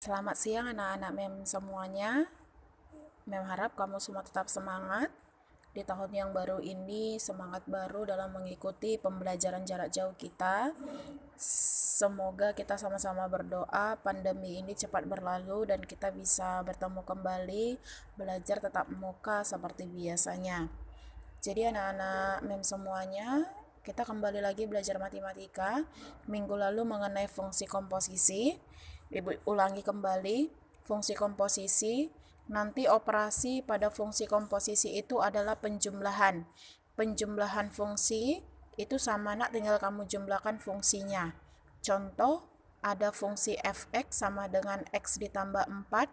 Selamat siang anak-anak MEM semuanya. MEM harap kamu semua tetap semangat. Di tahun yang baru ini, semangat baru dalam mengikuti pembelajaran jarak jauh kita. Semoga kita sama-sama berdoa pandemi ini cepat berlalu dan kita bisa bertemu kembali, belajar tatap muka seperti biasanya. Jadi anak-anak MEM semuanya, kita kembali lagi belajar matematika. Minggu lalu mengenai fungsi komposisi. Ibu ulangi kembali fungsi komposisi. Nanti operasi pada fungsi komposisi itu adalah penjumlahan. Penjumlahan fungsi itu sama nak, tinggal kamu jumlahkan fungsinya. Contoh, ada fungsi fx sama dengan x ditambah 4.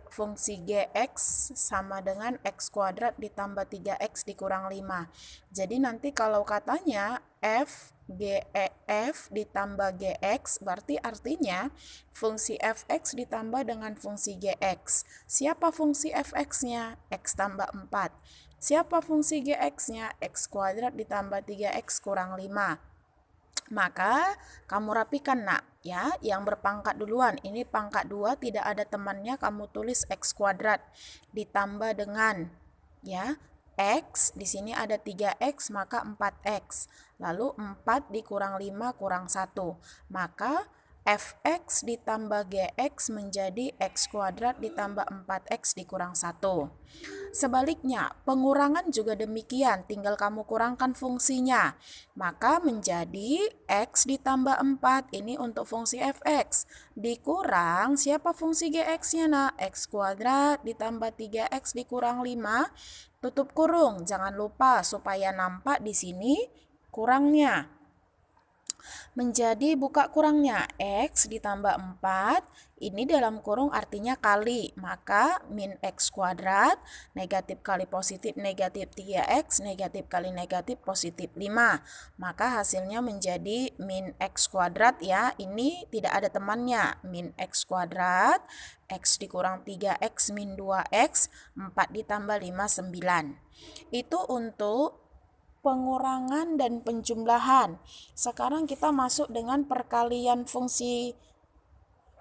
Fungsi gx sama dengan x kuadrat ditambah 3x dikurang 5. Jadi nanti kalau katanya f ditambah gx, berarti artinya fungsi fx ditambah dengan fungsi gx. Siapa fungsi fx-nya? X tambah 4. Siapa fungsi gx-nya? X kuadrat ditambah 3x kurang 5. Maka kamu rapikan nak ya, yang berpangkat duluan. Ini pangkat 2 tidak ada temannya, kamu tulis x kuadrat ditambah dengan ya x, di sini ada 3x maka 4x. Lalu 4 dikurang 5 kurang 1. Maka fx ditambah gx menjadi x kuadrat ditambah 4x dikurang 1. Sebaliknya, pengurangan juga demikian, tinggal kamu kurangkan fungsinya. Maka menjadi x ditambah 4, ini untuk fungsi fx. Dikurang, siapa fungsi gx-nya nak? X kuadrat ditambah 3x dikurang 5, tutup kurung. Jangan lupa supaya nampak di sini kurangnya. Menjadi buka kurangnya x ditambah 4, ini dalam kurung artinya kali, maka min x kuadrat, negatif kali positif negatif 3x, negatif kali negatif positif 5. Maka hasilnya menjadi min x kuadrat ya, ini tidak ada temannya, min x kuadrat, x dikurang 3x min 2x, 4 ditambah 5, 9. Itu untuk pengurangan dan penjumlahan. Sekarang kita masuk dengan perkalian fungsi.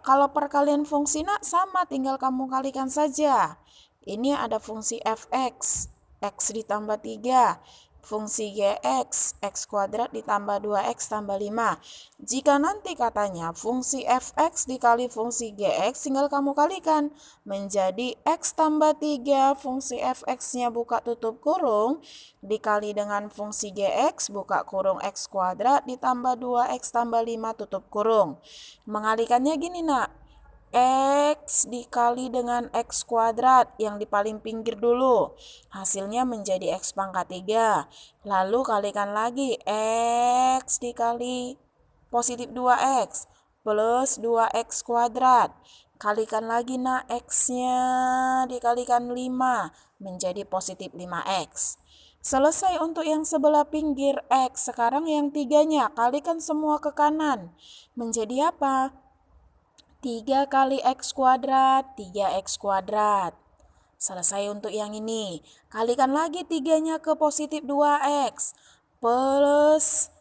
Kalau perkalian fungsi nak sama, tinggal kamu kalikan saja. Ini ada fungsi fx, x ditambah 3. Fungsi gx, x kuadrat ditambah 2x tambah 5. Jika nanti katanya fungsi fx dikali fungsi gx, tinggal kamu kalikan. Menjadi x tambah 3, fungsi fx-nya buka tutup kurung, dikali dengan fungsi gx, buka kurung x kuadrat ditambah 2x tambah 5 tutup kurung. Mengalikannya gini nak, x dikali dengan x kuadrat yang di paling pinggir dulu, hasilnya menjadi x pangkat 3. Lalu kalikan lagi x dikali positif 2x plus 2x kuadrat. Kalikan lagi nak x-nya dikalikan 5 menjadi positif 5x. Selesai untuk yang sebelah pinggir x. Sekarang yang 3-nya kalikan semua ke kanan. Menjadi apa? 3 kali x kuadrat, 3x kuadrat. Selesai untuk yang ini. Kalikan lagi 3-nya ke positif 2x plus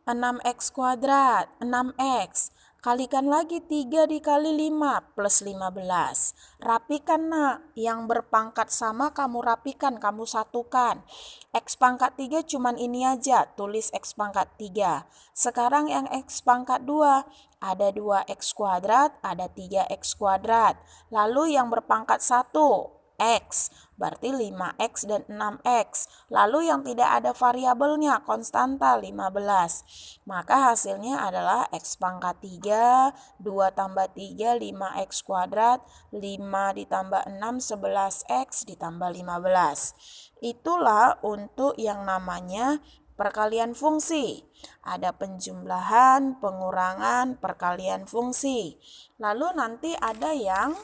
6x kuadrat, 6x. Kalikan lagi 3 dikali 5 plus 15. Rapikan nak, yang berpangkat sama kamu rapikan, kamu satukan. X pangkat 3 cuman ini aja, tulis x pangkat 3. Sekarang yang x pangkat 2, ada 2x kuadrat, ada 3x kuadrat. Lalu yang berpangkat 1, x, berarti 5x dan 6x. Lalu yang tidak ada variabelnya, konstanta 15. Maka hasilnya adalah x pangkat 3, 2 tambah 3, 5x kuadrat, 5 ditambah 6, 11x ditambah 15. Itulah untuk yang namanya perkalian fungsi. Ada penjumlahan, pengurangan, perkalian fungsi. Lalu nanti ada yang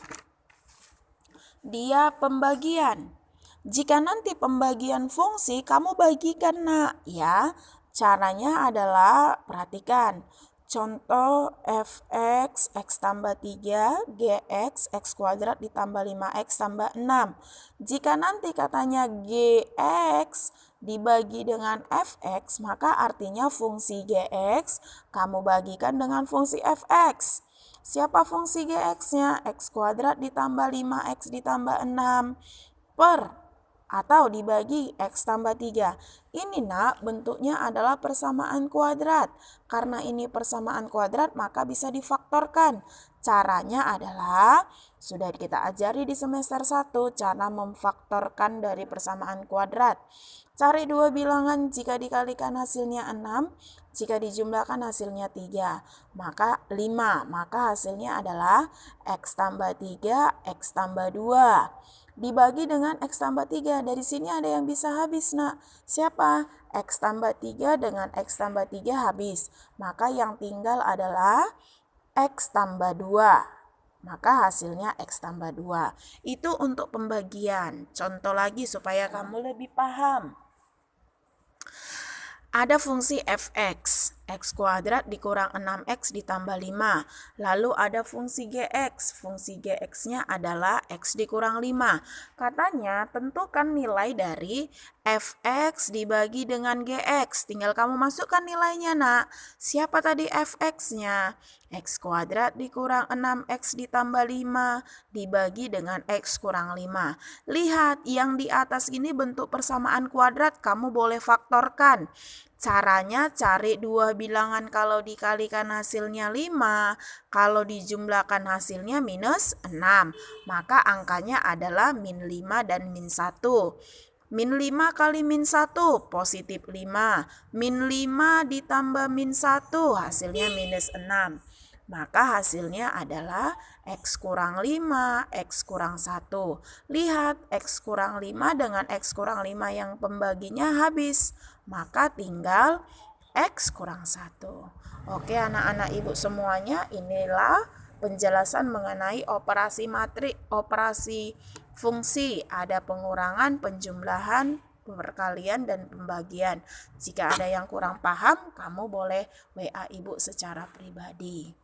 dia pembagian. Jika nanti pembagian fungsi, kamu bagikan nak ya. Caranya adalah, perhatikan. Contoh fx, x tambah 3, gx, x kuadrat ditambah 5x tambah 6. Jika nanti katanya gx dibagi dengan fx, maka artinya fungsi gx kamu bagikan dengan fungsi fx. Siapa fungsi GX-nya? X kuadrat ditambah 5X ditambah 6 per atau dibagi X tambah 3. Ini nak bentuknya adalah persamaan kuadrat. Karena ini persamaan kuadrat maka bisa difaktorkan. Caranya adalah sudah kita ajari di semester 1 cara memfaktorkan dari persamaan kuadrat. Cari dua bilangan jika dikalikan hasilnya 6, jika dijumlahkan hasilnya 3, maka 5. Maka hasilnya adalah X tambah 3, X tambah 2. Dibagi dengan X tambah 3. Dari sini ada yang bisa habis, nak. Siapa? X tambah 3 dengan X tambah 3 habis. Maka yang tinggal adalah X tambah 2. Maka hasilnya X tambah 2. Itu untuk pembagian. Contoh lagi supaya kamu lebih paham. Ada fungsi fx, x kuadrat dikurang 6x ditambah 5. Lalu ada fungsi gx, fungsi gx-nya adalah x dikurang 5. Katanya tentukan nilai dari fx dibagi dengan gx. Tinggal kamu masukkan nilainya, nak. Siapa tadi fx-nya? X kuadrat dikurang 6x ditambah 5 dibagi dengan x kurang 5. Lihat, yang di atas ini bentuk persamaan kuadrat, kamu boleh faktorkan. Caranya cari dua bilangan, kalau dikalikan hasilnya 5, kalau dijumlahkan hasilnya minus 6. Maka angkanya adalah min 5 dan min 1. Min 5 kali min 1 positif 5. Min 5 ditambah min 1 hasilnya minus 6. Maka hasilnya adalah X kurang 5, X kurang 1. Lihat, X kurang 5 dengan X kurang 5 yang pembaginya habis. Maka tinggal X kurang 1. Oke anak-anak ibu semuanya, inilah penjelasan mengenai operasi matrik, operasi fungsi. Ada pengurangan, penjumlahan, perkalian, dan pembagian. Jika ada yang kurang paham, kamu boleh WA ibu secara pribadi.